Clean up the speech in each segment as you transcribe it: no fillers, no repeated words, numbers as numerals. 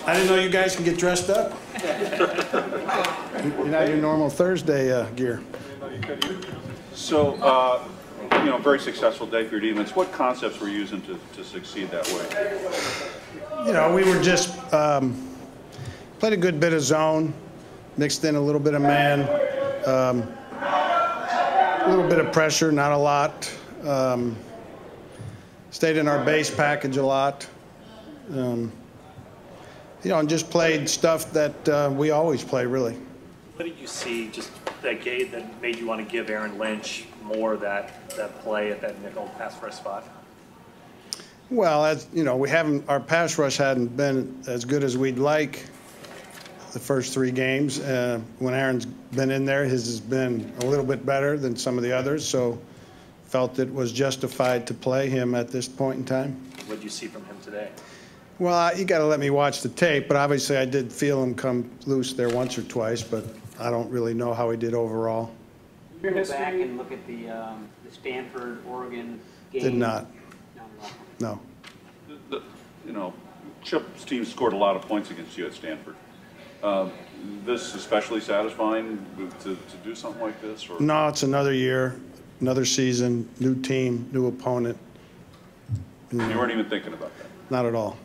I didn't know you guys can get dressed up. You're not your normal Thursday gear. So, very successful day for your defense. What concepts were you using to succeed that way? We were just played a good bit of zone, mixed in a little bit of man, a little bit of pressure, not a lot. Stayed in our base package a lot. And just played stuff that we always play, really. What did you see just that game that made you want to give Aaron Lynch more that play at that nickel pass rush spot? Well, as our pass rush hadn't been as good as we'd like the first 3 games. When Aaron's been in there, his has been a little bit better than some of the others, so felt it was justified to play him at this point in time. What did you see from him today? Well, you got to let me watch the tape, but obviously I did feel him come loose there once or twice, but I don't really know how he did overall. Go back and look at the Stanford, Oregon game. Did not. No. Chip's team scored a lot of points against you at Stanford. This especially satisfying to do something like this? Or? No, it's another year, another season, new team, new opponent. You weren't even thinking about that? Not at all.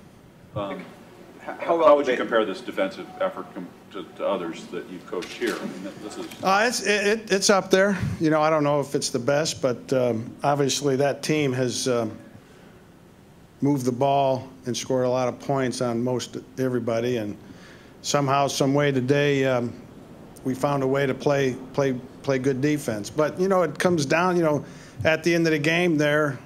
How would you compare this defensive effort to others that you've coached here? I mean, this is. It's up there. I don't know if it's the best, but obviously that team has moved the ball and scored a lot of points on most everybody, and somehow, some way today, we found a way to play good defense. But it comes down, at the end of the game there.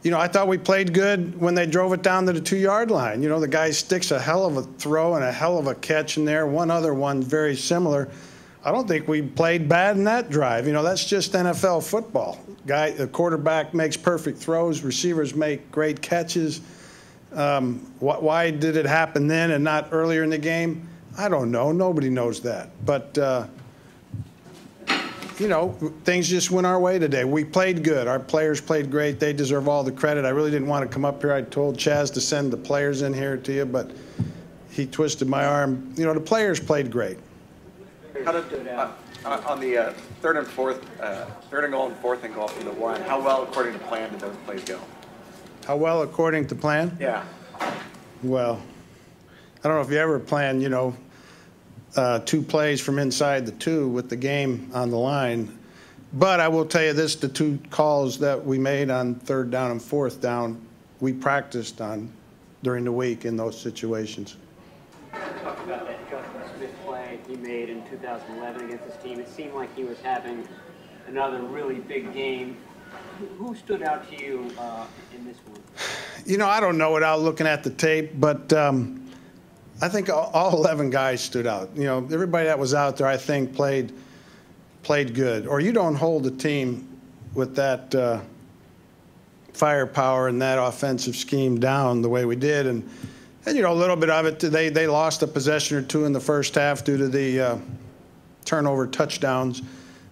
I thought we played good when they drove it down to the 2-yard line. The guy sticks a hell of a throw and a hell of a catch in there. One other one very similar. I don't think we played bad in that drive. That's just NFL football. The quarterback makes perfect throws. Receivers make great catches. Why did it happen then and not earlier in the game? I don't know. Nobody knows that. But things just went our way today. We played good. Our players played great. They deserve all the credit. I really didn't want to come up here. I told Chaz to send the players in here to you, but he twisted my arm. The players played great. How did, on the third and goal and goal from the 1, how well, according to plan, did those plays go? How well according to plan? Yeah. Well, I don't know if you ever plan, 2 plays from inside the 2 with the game on the line. But I will tell you this, the 2 calls that we made on 3rd down and 4th down, we practiced on during the week in those situations. Talk about that Justin Smith play he made in 2011 against his team. It seemed like he was having another really big game. Who stood out to you in this one? I don't know without looking at the tape, but I think all 11 guys stood out. Everybody that was out there, I think, played good. Or you don't hold a team with that firepower and that offensive scheme down the way we did. And a little bit of it, they lost a possession or 2 in the first half due to the turnover touchdowns.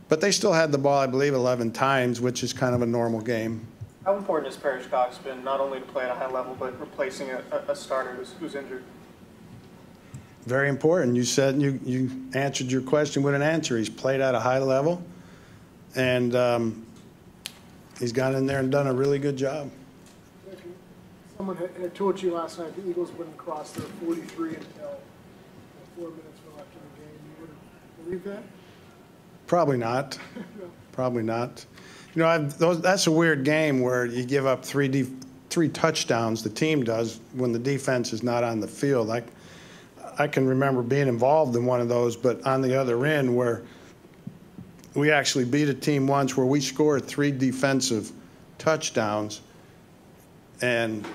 But they still had the ball, I believe, 11 times, which is kind of a normal game. How important has Parrish Cox been, not only to play at a high level, but replacing a starter who's injured? Very important. You said you answered your question with an answer. He's played at a high level, and he's gone in there and done a really good job. Someone had told you last night the Eagles wouldn't cross their 43 until 4 minutes were left in the game. You would believe that? Probably not. Probably not. That's a weird game where you give up 3 touchdowns, the team does, when the defense is not on the field. I can remember being involved in one of those, but on the other end where we actually beat a team once where we scored 3 defensive touchdowns, and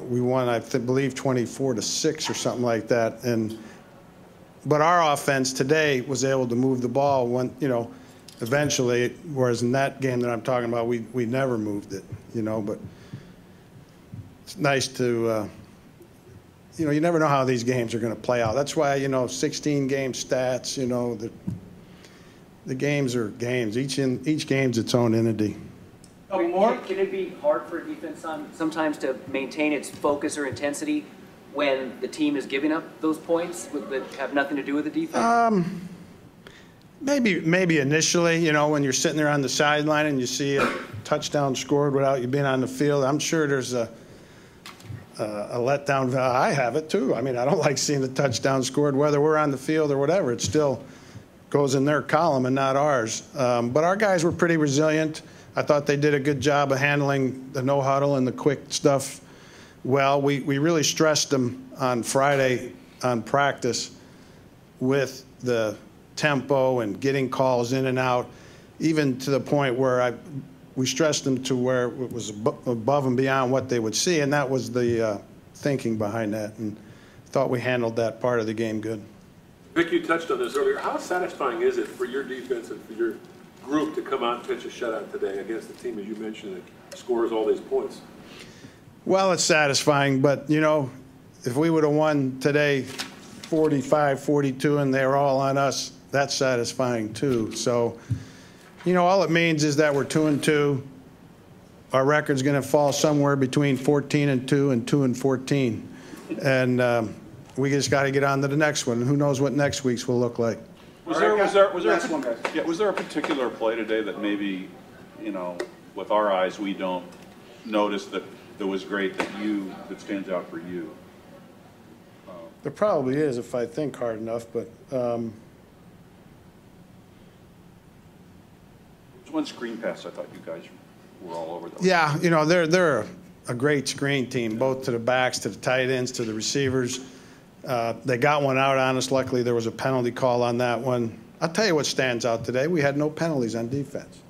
we won, I believe, 24-6 or something like that. But our offense today was able to move the ball when, eventually, whereas in that game that I'm talking about, we never moved it, but it's nice to, you never know how these games are going to play out. That's why, 16-game stats, the games are games. Each game's its own entity. Can it be hard for a defense sometimes to maintain its focus or intensity when the team is giving up those points that have nothing to do with the defense? Maybe initially, you know, when you're sitting there on the sideline and you see a touchdown scored without you being on the field, I'm sure there's a letdown. I have it too. I mean, I don't like seeing the touchdown scored, whether we're on the field or whatever. It still goes in their column and not ours. But our guys were pretty resilient. I thought they did a good job of handling the no huddle and the quick stuff well. We really stressed them on Friday on practice with the tempo and getting calls in and out, even to the point where we stressed them to where it was above and beyond what they would see, and that was the thinking behind that, and thought we handled that part of the game good. Vic, you touched on this earlier. How satisfying is it for your defense and for your group to come out and pitch a shutout today against the team, as you mentioned, that scores all these points? Well, it's satisfying, but, you know, if we would have won today 45-42 and they were all on us, that's satisfying too. So, you know, all it means is that we're 2-2. Our record's going to fall somewhere between 14-2 and 2-14. And we just got to get on to the next one. And who knows what next week's will look like. Was there a particular play today that maybe, you know, with our eyes we don't notice that was great that stands out for you? There probably is if I think hard enough, but One screen pass, I thought you guys were all over that. Yeah, you know, they're a great screen team, both to the backs, to the tight ends, to the receivers. They got one out on us. Luckily, there was a penalty call on that one. I'll tell you what stands out today. We had no penalties on defense.